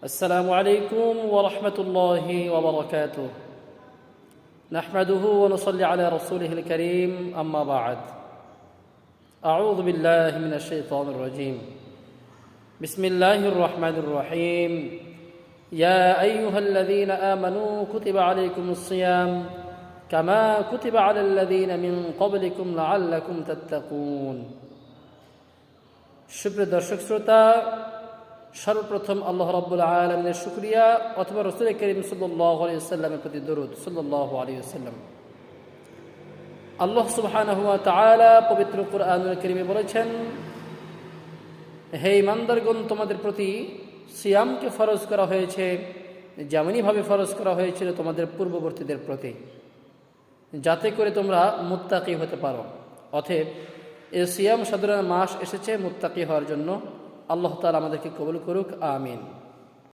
السلام عليكم ورحمة الله وبركاته. نحمده ونصلي على رسوله الكريم، أما بعد. أعوذ بالله من الشيطان الرجيم. بسم الله الرحمن الرحيم. يا أيها الذين آمنوا كتب عليكم الصيام كما كتب على الذين من قبلكم لعلكم تتقون. সুপ্রিয় দর্শক শ্রোতা, সর্বপ্রথম আল্লাহ রাব্বুল আলামিনের শুকরিয়া অথবা রাসূল করিম সাল্লাল্লাহু আলাইহি ওয়াসাল্লামের প্রতি দরুদ সাল্লাল্লাহু আলাইহি ওয়াসাল্লাম। আল্লাহ সুবহানাহু ওয়া তাআলা পবিত্র কুরআনুল কারীমে বলেছেন, হে ঈমানদারগণ, তোমাদের প্রতি সিয়ামকে ফরজ করা হয়েছে যেমনইভাবে ফরজ করা হয়েছিল তোমাদের পূর্ববর্তীদের প্রতি, যাতে করে তোমরা মুত্তাকি হতে পারো। অতএব এই সিয়াম সাধনার মাস এসেছে মুত্তাকি হওয়ার জন্য। আল্লাহ তাআলা আমাদেরকে কবুল করুক, আমিন।